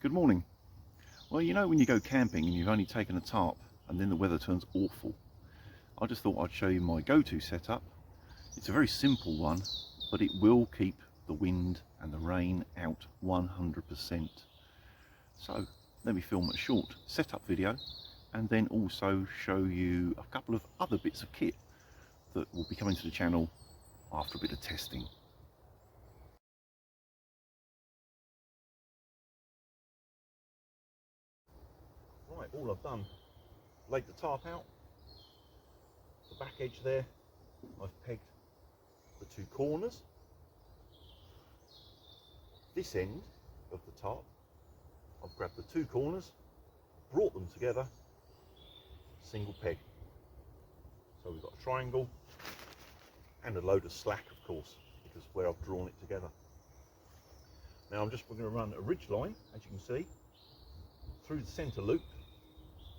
Good morning. Well, you know when you go camping and you've only taken a tarp and then the weather turns awful, I just thought I'd show you my go-to setup. It's a very simple one, but it will keep the wind and the rain out 100%. So let me film a short setup video and then also show you a couple of other bits of kit that will be coming to the channel after a bit of testing. Right, all I've done, laid the tarp out, the back edge there, I've pegged the two corners. This end of the tarp, I've grabbed the two corners, brought them together, single peg. So we've got a triangle and a load of slack, of course, because where I've drawn it together. Now we're going to run a ridge line, as you can see, through the centre loop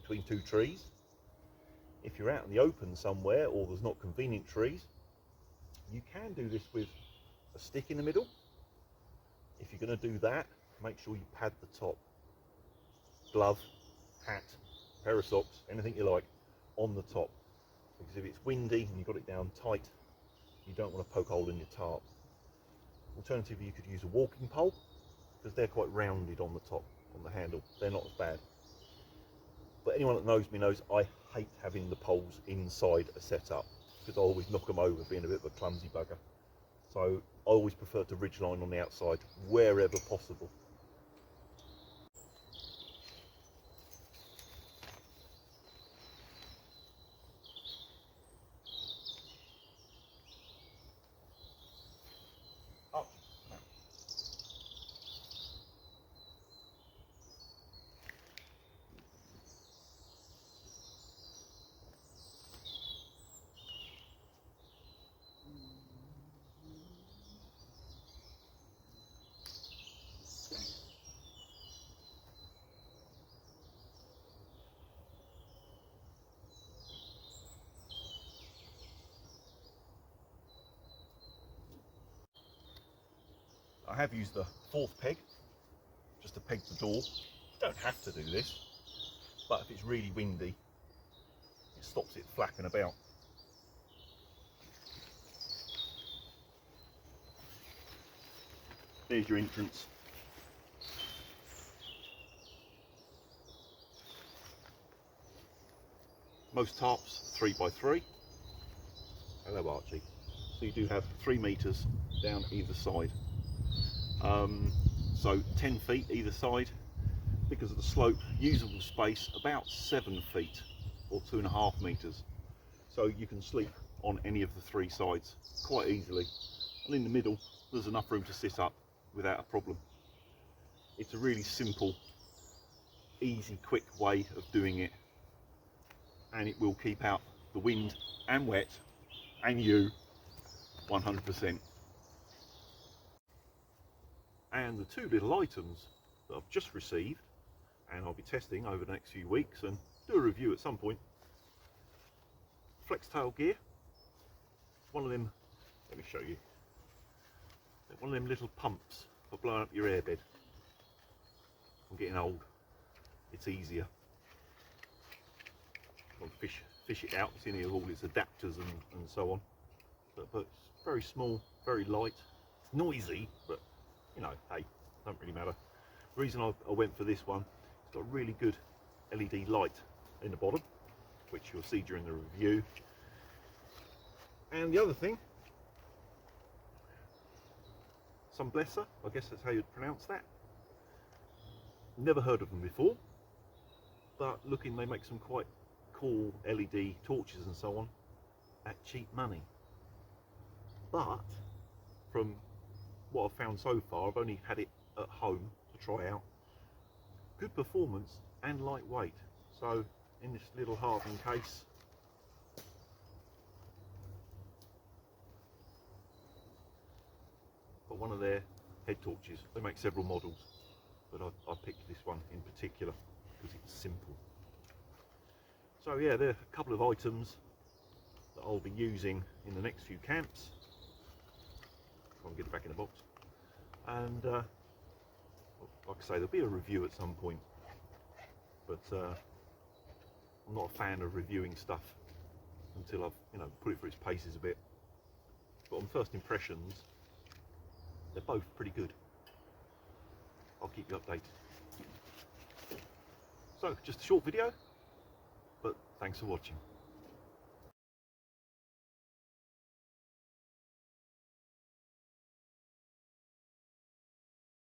between two trees. If you're out in the open somewhere or there's not convenient trees, you can do this with a stick in the middle. If you're going to do that, make sure you pad the top. Glove, hat, pair of socks, anything you like on the top, because if it's windy and you've got it down tight, you don't want to poke a hole in your tarp. Alternatively, you could use a walking pole, because they're quite rounded on the top, on the handle. They're not as bad. But anyone that knows me knows I hate having the poles inside a setup, because I always knock them over, being a bit of a clumsy bugger. So I always prefer to ridgeline on the outside wherever possible. Up. I have used the fourth peg just to peg the door. You don't have to do this, but if it's really windy, it stops it flapping about. There's your entrance. Most tarps 3x3. Hello Archie. So you do have 3 metres down either side. So 10 feet either side. Because of the slope, usable space about 7 feet or 2.5 metres. So you can sleep on any of the 3 sides quite easily. And in the middle, there's enough room to sit up without a problem. It's a really simple, easy, quick way of doing it. And it will keep out the wind and wet and you 100%. And the two little items that I've just received, and I'll be testing over the next few weeks and do a review at some point. Flex tail gear. One of them, let me show you. One of them little pumps for blowing up your airbed. I'm getting old. It's easier. I'll fish it out. It's in here with all its adapters and so on. But it's very small, very light. It's noisy, but you know, hey, don't really matter. The reason I went for this one, it's got a really good LED light in the bottom, which you'll see during the review. And the other thing, some blesser, I guess that's how you'd pronounce that. Never heard of them before, but looking, they make some quite cool LED torches and so on at cheap money. But from what I've found so far, I've only had it at home to try out. Good performance and lightweight. So in this little hardened case, got one of their head torches. They make several models, but I picked this one in particular because it's simple. So yeah, there are a couple of items that I'll be using in the next few camps. Try and get it back in the box. And like I say, there'll be a review at some point, but I'm not a fan of reviewing stuff until I've, you know, put it through its paces a bit. But on first impressions, they're both pretty good. I'll keep you updated. So, just a short video, but thanks for watching.